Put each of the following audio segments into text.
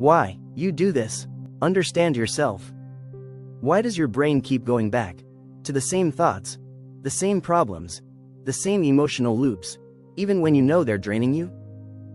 Why you do this? Understand yourself. Why does your brain keep going back to the same thoughts, the same problems, the same emotional loops, even when you know they're draining you?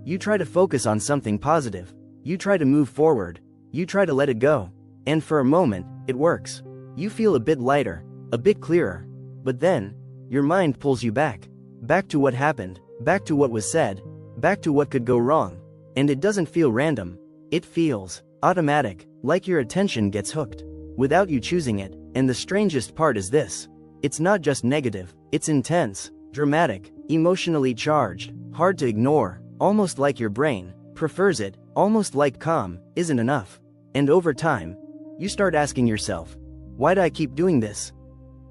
You try to focus on something positive. You try to move forward. You try to let it go. And for a moment, it works. You feel a bit lighter, a bit clearer. But then, your mind pulls you back. Back to what happened, back to what was said, back to what could go wrong. And it doesn't feel random. It feels automatic, like your attention gets hooked without you choosing it. And the strangest part is this. It's not just negative, it's intense, dramatic, emotionally charged, hard to ignore, almost like your brain prefers it, almost like calm isn't enough. And over time, you start asking yourself, why do I keep doing this?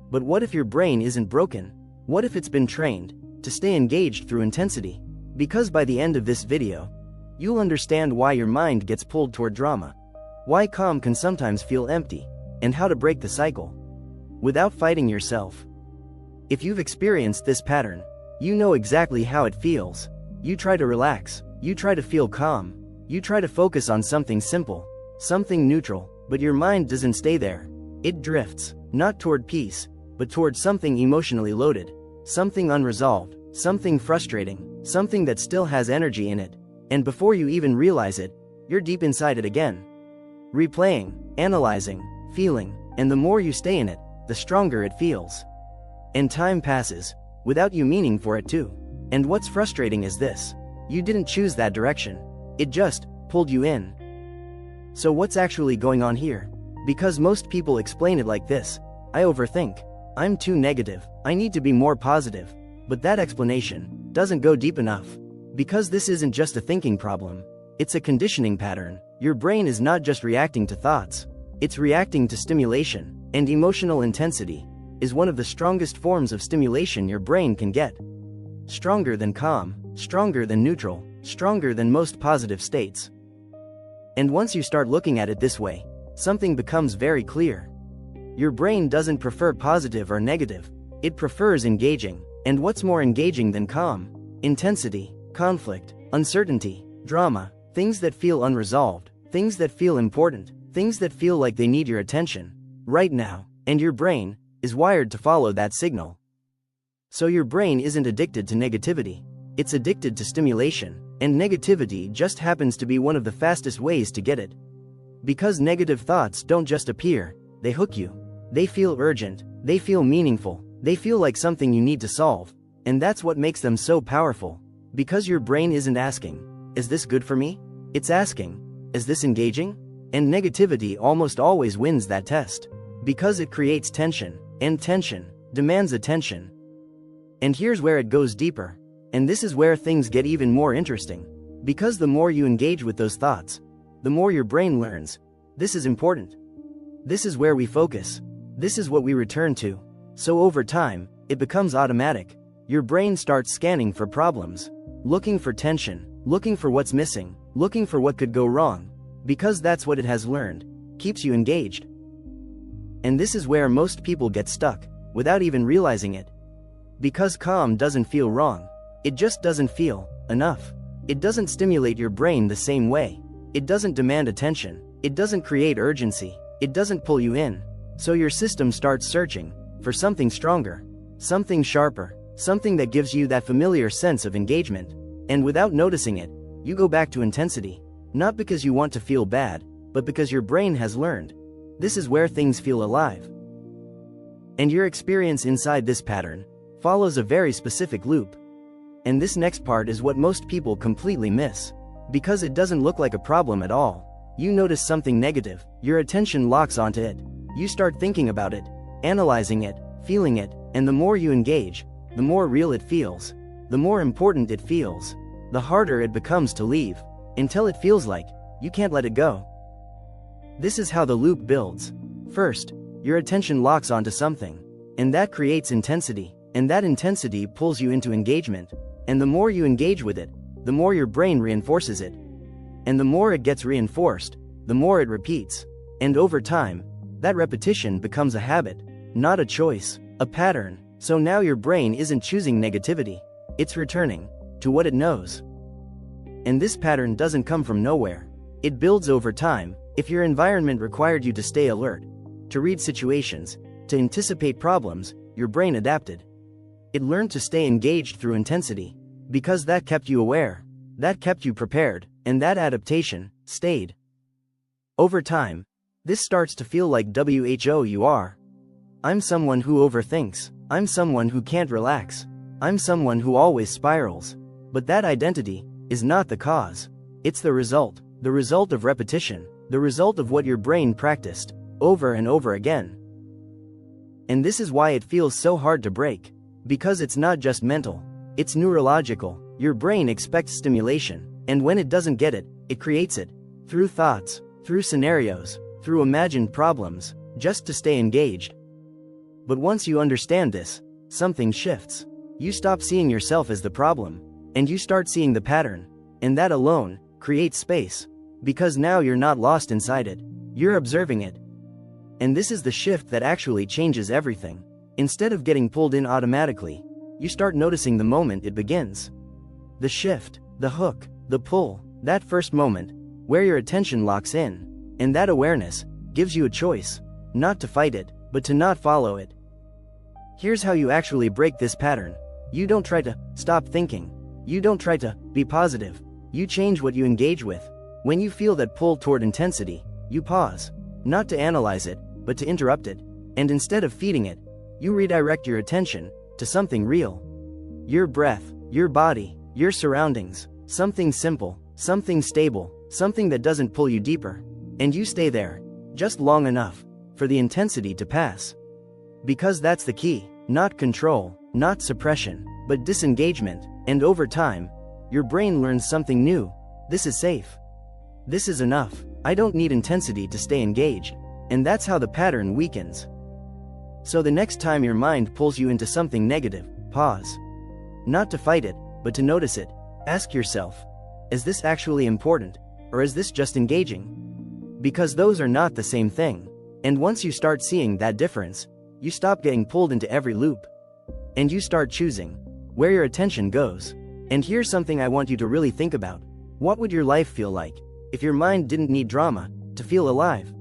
But what if your brain isn't broken? What if it's been trained to stay engaged through intensity? Because by the end of this video, you'll understand why your mind gets pulled toward drama, why calm can sometimes feel empty, and how to break the cycle without fighting yourself. If you've experienced this pattern, you know exactly how it feels. You try to relax, you try to feel calm, you try to focus on something simple, something neutral, but your mind doesn't stay there. It drifts, not toward peace, but toward something emotionally loaded, something unresolved, something frustrating, something that still has energy in it. And before you even realize it, you're deep inside it again. Replaying, analyzing, feeling, and the more you stay in it, the stronger it feels. And time passes, without you meaning for it to. And what's frustrating is this. You didn't choose that direction. It just pulled you in. So what's actually going on here? Because most people explain it like this. I overthink. I'm too negative. I need to be more positive. But that explanation doesn't go deep enough. Because this isn't just a thinking problem. It's a conditioning pattern. Your brain is not just reacting to thoughts. It's reacting to stimulation. And emotional intensity is one of the strongest forms of stimulation your brain can get. Stronger than calm, stronger than neutral, stronger than most positive states. And once you start looking at it this way, something becomes very clear. Your brain doesn't prefer positive or negative. It prefers engaging. And what's more engaging than calm? Intensity, conflict, uncertainty, drama, things that feel unresolved, things that feel important, things that feel like they need your attention right now. And your brain is wired to follow that signal. So your brain isn't addicted to negativity. It's addicted to stimulation. And negativity just happens to be one of the fastest ways to get it. Because negative thoughts don't just appear, they hook you. They feel urgent, they feel meaningful, they feel like something you need to solve. And that's what makes them so powerful. Because your brain isn't asking, is this good for me? It's asking, is this engaging? And negativity almost always wins that test. Because it creates tension, and tension demands attention. And here's where it goes deeper. And this is where things get even more interesting. Because the more you engage with those thoughts, the more your brain learns. This is important. This is where we focus. This is what we return to. So over time, it becomes automatic. Your brain starts scanning for problems, looking for tension, looking for what's missing, looking for what could go wrong. Because that's what it has learned. Keeps you engaged. And this is where most people get stuck, without even realizing it. Because calm doesn't feel wrong. It just doesn't feel enough. It doesn't stimulate your brain the same way. It doesn't demand attention. It doesn't create urgency. It doesn't pull you in. So your system starts searching for something stronger, something sharper, something that gives you that familiar sense of engagement. And without noticing it, you go back to intensity. Not because you want to feel bad, but because your brain has learned. This is where things feel alive. And your experience inside this pattern follows a very specific loop. And this next part is what most people completely miss. Because it doesn't look like a problem at all. You notice something negative, your attention locks onto it. You start thinking about it, analyzing it, feeling it, and the more you engage, the more real it feels. The more important it feels. The harder it becomes to leave. Until it feels like you can't let it go. This is how the loop builds. First, your attention locks onto something. And that creates intensity. And that intensity pulls you into engagement. And the more you engage with it, the more your brain reinforces it. And the more it gets reinforced, the more it repeats. And over time, that repetition becomes a habit, not a choice, a pattern. So now your brain isn't choosing negativity. It's returning to what it knows. And this pattern doesn't come from nowhere. It builds over time. If your environment required you to stay alert, to read situations, to anticipate problems, your brain adapted. It learned to stay engaged through intensity, because that kept you aware, that kept you prepared, and that adaptation stayed. Over time, this starts to feel like who you are. I'm someone who overthinks. I'm someone who can't relax. I'm someone who always spirals. But that identity is not the cause. It's the result of repetition, the result of what your brain practiced over and over again. And this is why it feels so hard to break. Because it's not just mental, it's neurological. Your brain expects stimulation, and when it doesn't get it, it creates it. Through thoughts, through scenarios, through imagined problems, just to stay engaged. But once you understand this, something shifts. You stop seeing yourself as the problem, and you start seeing the pattern, and that alone creates space. Because now you're not lost inside it, you're observing it. And this is the shift that actually changes everything. Instead of getting pulled in automatically, you start noticing the moment it begins. The shift, the hook, the pull, that first moment, where your attention locks in, and that awareness gives you a choice, not to fight it, but to not follow it. Here's how you actually break this pattern. You don't try to stop thinking. You don't try to be positive. You change what you engage with. When you feel that pull toward intensity, you pause, not to analyze it, but to interrupt it. And instead of feeding it, you redirect your attention to something real. Your breath, your body, your surroundings, something simple, something stable, something that doesn't pull you deeper. And you stay there, just long enough for the intensity to pass. Because that's the key, not control, not suppression, but disengagement. And over time, your brain learns something new. This is safe. This is enough. I don't need intensity to stay engaged. And that's how the pattern weakens. So the next time your mind pulls you into something negative, pause. Not to fight it, but to notice it. Ask yourself, is this actually important, or is this just engaging? Because those are not the same thing. And once you start seeing that difference, you stop getting pulled into every loop. And you start choosing where your attention goes. And here's something I want you to really think about. What would your life feel like if your mind didn't need drama to feel alive?